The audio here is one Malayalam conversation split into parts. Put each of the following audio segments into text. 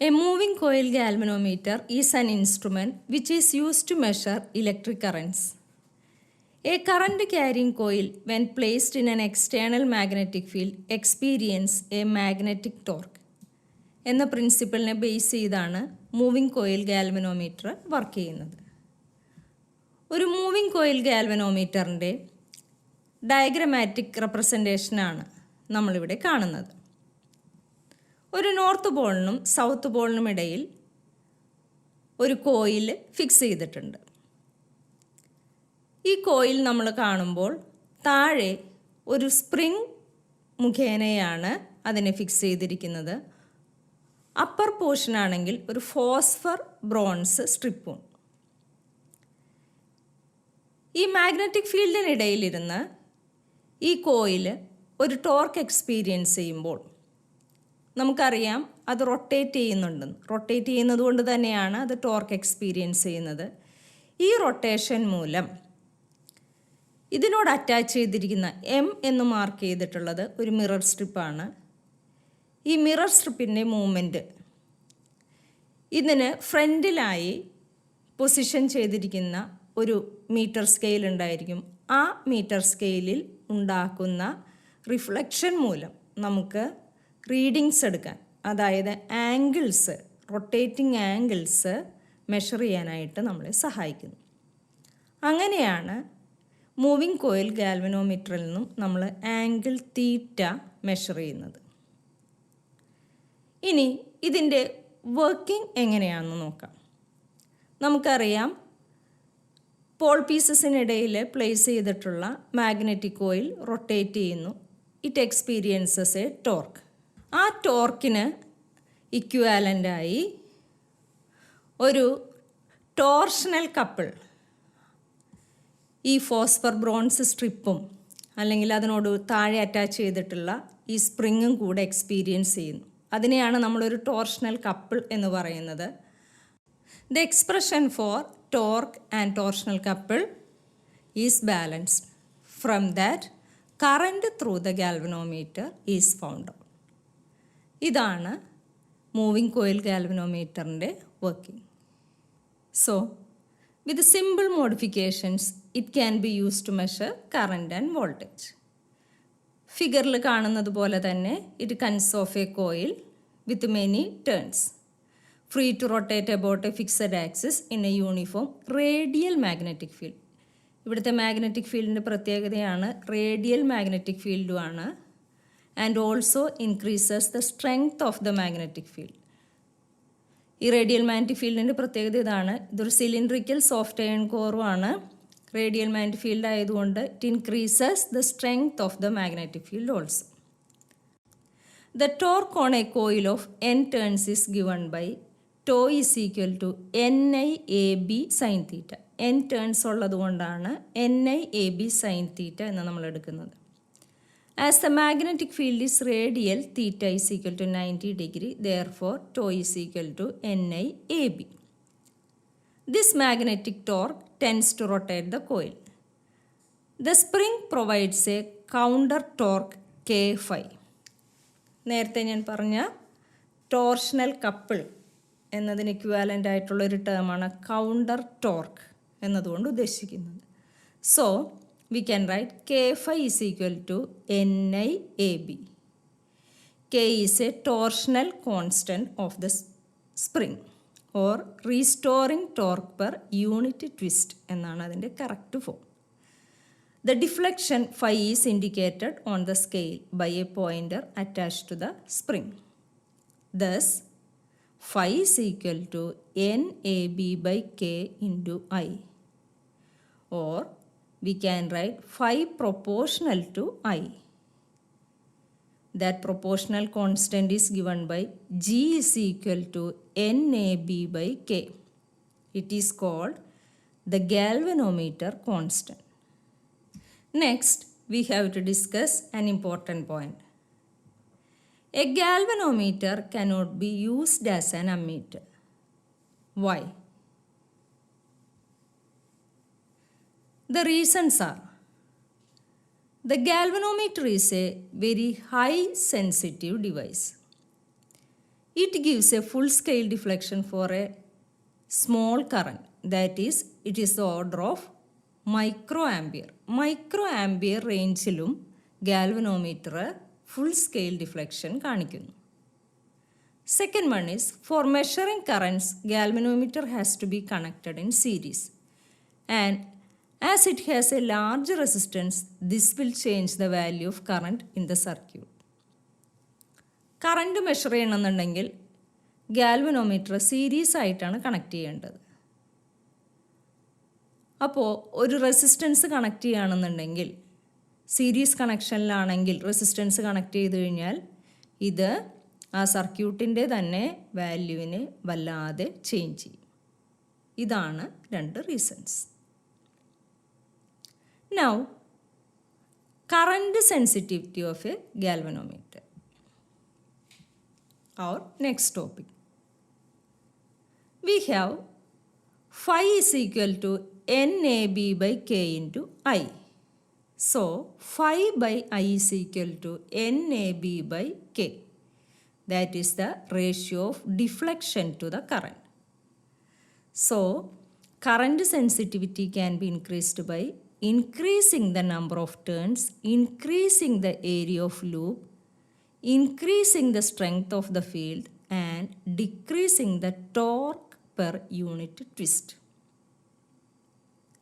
A moving coil galvanometer is an instrument which is used to measure electric currents. A current carrying coil, when placed in an external magnetic field, experience a magnetic torque. എന്ന പ്രിൻസിപ്പിളിനെ ബേസ് ചെയ്താണ് മൂവിംഗ് കോയിൽ ഗാൽവനോമീറ്റർ വർക്ക് ചെയ്യുന്നത്. ഒരു മൂവിംഗ് കോയിൽ ഗാൽവനോമീറ്ററിൻ്റെ ഡയഗ്രമാറ്റിക് റെപ്രസെൻറ്റേഷനാണ് നമ്മളിവിടെ കാണുന്നത്. ഒരു നോർത്ത് പോളിനും സൗത്ത് പോളിനും ഇടയിൽ ഒരു കോയിൽ ഫിക്സ് ചെയ്തിട്ടുണ്ട്. ഈ കോയിൽ നമ്മൾ കാണുമ്പോൾ താഴെ ഒരു സ്പ്രിംഗ് മുഖേനയാണ് അതിനെ ഫിക്സ് ചെയ്തിരിക്കുന്നത്. അപ്പർ പോർഷൻ ആണെങ്കിൽ ഒരു ഫോസ്ഫർ ബ്രോൺസ് സ്ട്രിപ്പും. ഈ മാഗ്നറ്റിക് ഫീൽഡിനിടയിലിരുന്ന് ഈ കോയിൽ ഒരു ടോർക്ക് എക്സ്പീരിയൻസ് ചെയ്യുമ്പോൾ നമുക്കറിയാം അത് റൊട്ടേറ്റ് ചെയ്യുന്നുണ്ടെന്ന്. റൊട്ടേറ്റ് ചെയ്യുന്നത് കൊണ്ട് തന്നെയാണ് അത് ടോർക്ക് എക്സ്പീരിയൻസ് ചെയ്യുന്നത്. ഈ റൊട്ടേഷൻ മൂലം ഇതിനോട് അറ്റാച്ച് ചെയ്തിരിക്കുന്ന എം എന്ന് മാർക്ക് ചെയ്തിട്ടുള്ളത് ഒരു മിറർ സ്ട്രിപ്പാണ്. ഈ മിറർ സ്ട്രിപ്പിൻ്റെ മൂവ്മെൻറ്റ് ഇതിന് ഫ്രണ്ടിലായി പൊസിഷൻ ചെയ്തിരിക്കുന്ന ഒരു മീറ്റർ സ്കെയിൽ ഉണ്ടായിരിക്കും. ആ മീറ്റർ സ്കെയിലിൽ ഉണ്ടാക്കുന്ന റിഫ്ലക്ഷൻ മൂലം നമുക്ക് റീഡിങ്സ് എടുക്കാൻ, അതായത് ആംഗിൾസ്, റൊട്ടേറ്റിംഗ് ആംഗിൾസ് മെഷർ ചെയ്യാനായിട്ട് നമ്മളെ സഹായിക്കുന്നു. അങ്ങനെയാണ് മൂവിംഗ് കോയിൽ ഗാൽവനോമീറ്ററിൽ നിന്നും നമ്മൾ ആംഗിൾ തീറ്റ മെഷർ ചെയ്യുന്നത്. ഇനി ഇതിൻ്റെ വർക്കിംഗ് എങ്ങനെയാണെന്ന് നോക്കാം. നമുക്കറിയാം പോൾ പീസസിനിടയിൽ പ്ലേസ് ചെയ്തിട്ടുള്ള മാഗ്നറ്റിക് കോയിൽ റൊട്ടേറ്റ് ചെയ്യുന്നു. It experiences A torque. ആ ടോർക്കിന് ഇക്വാലൻ്റായി ഒരു ടോർഷണൽ കപ്പിൾ ഈ ഫോസ്ഫർ ബ്രോൺസ് സ്ട്രിപ്പും അല്ലെങ്കിൽ അതിനോട് താഴെ അറ്റാച്ച് ചെയ്തിട്ടുള്ള ഈ സ്പ്രിങ്ങും കൂടെ എക്സ്പീരിയൻസ് ചെയ്യുന്നു. അതിനെയാണ് നമ്മളൊരു ടോർഷണൽ കപ്പിൾ എന്ന് പറയുന്നത്. The expression for torque and torsional couple is balanced. From that current through the galvanometer is found out. ഇതാണ് മൂവിംഗ് കോയിൽ ഗാൽവനോമീറ്ററിൻ്റെ working. So with simple modifications it can be use to measure current and voltage. ഫിഗറിൽ കാണുന്നത് പോലെ തന്നെ it consist of a coil with many turns, free to rotate about a fixed axis in a uniform radial magnetic field. ഇവിടുത്തെ മാഗ്നറ്റിക് ഫീൽഡിൻ്റെ പ്രത്യേകതയാണ് റേഡിയൽ മാഗ്നറ്റിക് ഫീൽഡുമാണ്. And also increases the strength of the magnetic field. ഈ റേഡിയൽ മാഗ്നറ്റിക് ഫീൽഡിൻ്റെ പ്രത്യേകത ഇതാണ്. ഇതൊരു സിലിണ്ട്രിക്കൽ സോഫ്റ്റ് അയൺ കോറുമാണ്. റേഡിയൽ മാഗ്നറ്റിക് ഫീൽഡ് ആയതുകൊണ്ട് it increases the strength of the magnetic field also. The torque on a coil of n turns is given by tau is equal to NIAB sine theta. n turns ഉള്ളത് കൊണ്ടാണ് NIAB സൈൻ തീറ്റ എന്ന് നമ്മൾ എടുക്കുന്നത്. As the magnetic field is radial, theta is equal to 90 degree, therefore tau is equal to NIAB. This magnetic torque tends to rotate the coil. The spring provides a counter torque K phi. നേരത്തെ ഞാൻ പറഞ്ഞ ടോർഷണൽ കപ്പിൾ എന്നതിന് ഇക്വാലൻ്റ് ആയിട്ടുള്ളൊരു ടേമാണ് കൗണ്ടർ ടോർക്ക് എന്നതുകൊണ്ട് ഉദ്ദേശിക്കുന്നത്. So we can write K phi is equal to NIAB. K is a torsional constant of the spring or restoring torque per unit twist എന്നാണ് അതിൻ്റെ correct form. The deflection phi is indicated on the scale by a pointer attached to the spring. Thus, phi is equal to NAB by K into I, or we can write phi proportional to I. That proportional constant is given by G is equal to NAB by K. It is called the galvanometer constant. Next, we have to discuss an important point. A galvanometer cannot be used as an ammeter. Why? The reasons are: the galvanometer is a very high sensitive device. It gives a full scale deflection for a small current, that is, it is the order of microampere. Microampere റേഞ്ചിലും ഗാൽവനോമീറ്റർ ഫുൾ സ്കെയിൽ ഡിഫ്ലക്ഷൻ കാണിക്കുന്നു. Second one is, for measuring currents, galvanometer has to be connected in series. And as it has a large resistance, this will change the value of current in the circuit. Current measure ചെയ്യണമെന്നുണ്ടെങ്കിൽ ഗാൽവനോമീറ്റർ സീരീസ് ആയിട്ടാണ് കണക്ട് ചെയ്യേണ്ടത്. അപ്പോൾ ഒരു റെസിസ്റ്റൻസ് കണക്ട് ചെയ്യുകയാണെന്നുണ്ടെങ്കിൽ, സീരീസ് കണക്ഷനിലാണെങ്കിൽ റെസിസ്റ്റൻസ് കണക്ട് ചെയ്ത് കഴിഞ്ഞാൽ ഇത് ആ സർക്യൂട്ടിൻ്റെ തന്നെ വാല്യൂവിനെ വല്ലാതെ ചേഞ്ച് ചെയ്യും. ഇതാണ് രണ്ട് reasons. Now current sensitivity of A galvanometer. Our next topic. We have phi is equal to NAB by K into I. So, phi by I is equal to NAB by K. That is the ratio of deflection to the current. So, current sensitivity can be increased by increasing the number of turns, increasing the area of loop, increasing the strength of the field, and decreasing the torque per unit twist.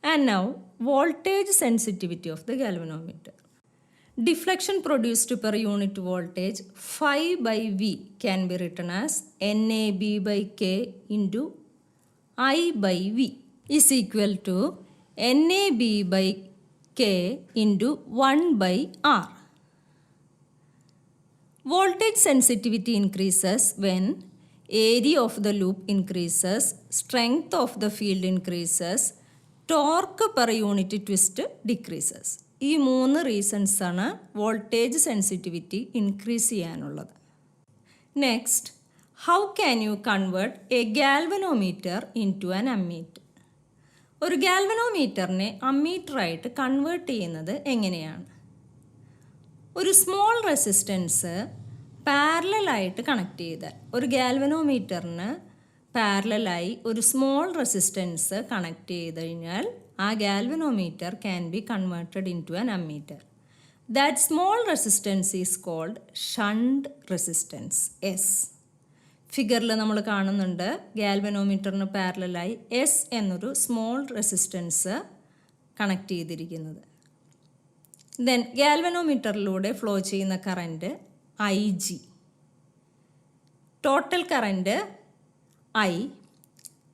And now, voltage sensitivity of the galvanometer. Deflection produced per unit voltage phi by V can be written as NAB by K into I by V is equal to NAB by K into 1 by R. Voltage sensitivity increases when area of the loop increases, strength of the field increases, torque per unit twist decreases. ഈ 3 റീസൺസാണ് വോൾട്ടേജ് സെൻസിറ്റിവിറ്റി ഇൻക്രീസ് ചെയ്യാനുള്ളത്. Next, how can you convert a galvanometer into an ammeter? ഒരു ഗാൽവനോമീറ്ററിനെ അമ്മീറ്ററായിട്ട് കൺവേർട്ട് ചെയ്യുന്നത് എങ്ങനെയാണ്? ഒരു സ്മോൾ റെസിസ്റ്റൻസ് പാരലലായിട്ട് കണക്ട് ചെയ്താൽ, ഒരു ഗാൽവനോമീറ്ററിന് പാരലലായി ഒരു സ്മോൾ റെസിസ്റ്റൻസ് കണക്ട് ചെയ്ത് കഴിഞ്ഞാൽ ആ galvanometer can be converted into an ammeter. That small resistance is called shunt resistance, S. ഫിഗറിൽ നമ്മൾ കാണുന്നുണ്ട് ഗാൽവനോമീറ്ററിന് പാരലലായി എസ് എന്നൊരു സ്മോൾ റെസിസ്റ്റൻസ് കണക്ട് ചെയ്തിരിക്കുന്നത്. ദെൻ ഗാൽവനോമീറ്ററിലൂടെ ഫ്ലോ ചെയ്യുന്ന current I G, total current I,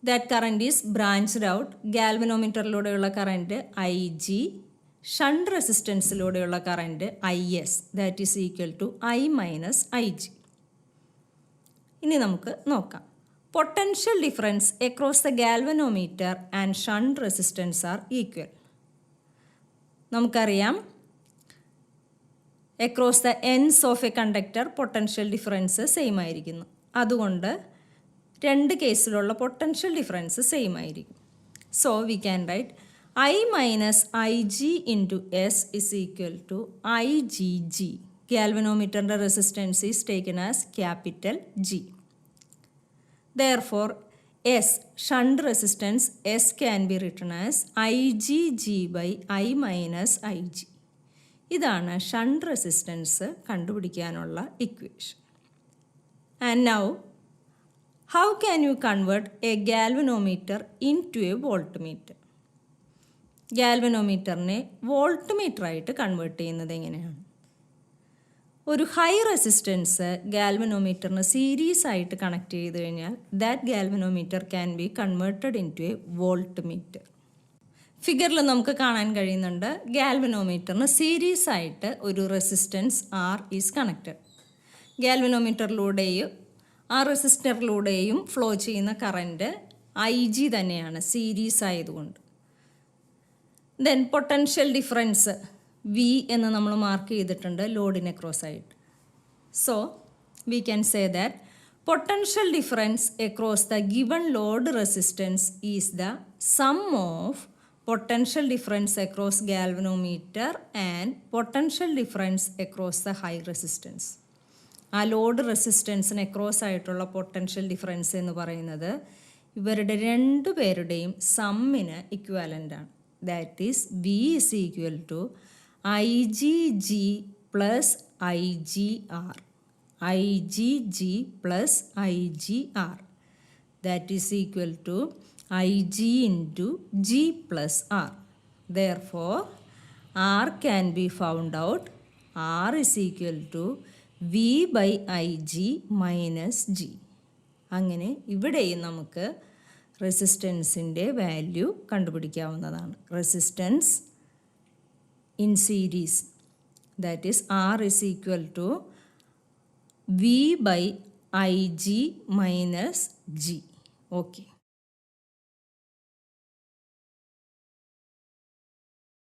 that current is branched out. ഗാൽവനോമീറ്ററിലൂടെയുള്ള കറൻറ്റ് ഐ ജി, ഷണ്ട് റെസിസ്റ്റൻസിലൂടെയുള്ള current I S, that is equal to I minus I G. ഇനി നമുക്ക് നോക്കാം. Potential difference across the galvanometer and shunt resistance are equal. നമുക്കറിയാം across the ends of a conductor potential difference same ആയിരിക്കുന്നു. അതുകൊണ്ട് രണ്ട് കേസിലുള്ള പൊട്ടൻഷ്യൽ ഡിഫറൻസ് സെയിം ആയിരിക്കും. So we can write I minus I G into S is equal to I G G. ഗാൽവനോമീറ്ററിൻ്റെ resistance is taken as capital G. Therefore, S, shunt resistance S can be written as IgG by I minus Ig. ഇതാണ് ഷണ്ട് റെസിസ്റ്റൻസ് കണ്ടുപിടിക്കാനുള്ള equation. And now, how can you convert a galvanometer into a voltmeter? ഗാൽവനോമീറ്ററിനെ വോൾട്ട്മീറ്ററായിട്ട് കൺവേർട്ട് ചെയ്യുന്നത് എങ്ങനെയാണ്? ഒരു ഹൈ റെസിസ്റ്റൻസ് ഗാൽവനോമീറ്ററിന് സീരീസ് ആയിട്ട് കണക്ട് ചെയ്ത് കഴിഞ്ഞാൽ that galvanometer can be converted into a voltmeter. ഫിഗറിൽ നമുക്ക് കാണാൻ കഴിയുന്നുണ്ട് ഗാൽവനോമീറ്ററിന് സീരീസ് ആയിട്ട് ഒരു റെസിസ്റ്റൻസ് ആർ ഈസ് കണക്റ്റഡ്. ഗാൽവനോമീറ്ററിലൂടെയും ആ റെസിസ്റ്ററിലൂടെയും ഫ്ലോ ചെയ്യുന്ന കറൻറ്റ് ഐ ജി തന്നെയാണ്, സീരീസ് ആയതുകൊണ്ട്. ദെൻ പൊട്ടൻഷ്യൽ ഡിഫറൻസ് വി എന്ന് നമ്മൾ മാർക്ക് ചെയ്തിട്ടുണ്ട് ലോഡിനെ ക്രോസ് ആയിട്ട്. So we can say that potential difference across the given load resistance is the sum of potential difference across galvanometer and potential difference across the high resistance. ആ ലോഡ് റെസിസ്റ്റൻസിന് അക്രോസ് ആയിട്ടുള്ള പൊട്ടൻഷ്യൽ ഡിഫറൻസ് എന്ന് പറയുന്നത് ഇവരുടെ രണ്ടു പേരുടെയും സമ്മിന് ഇക്വാലൻ്റ് ആണ്. That is V is equal to I G G plus I G R. I G G plus I G R. That is equal to I G into G plus R. Therefore, R can be found out. R is equal to V by Ig minus G. അങ്ങനെ ഇവിടെയും നമുക്ക് റെസിസ്റ്റൻസിൻ്റെ വാല്യൂ കണ്ടുപിടിക്കാവുന്നതാണ്. Resistance in series, that is R is equal to V by Ig minus G. Okay.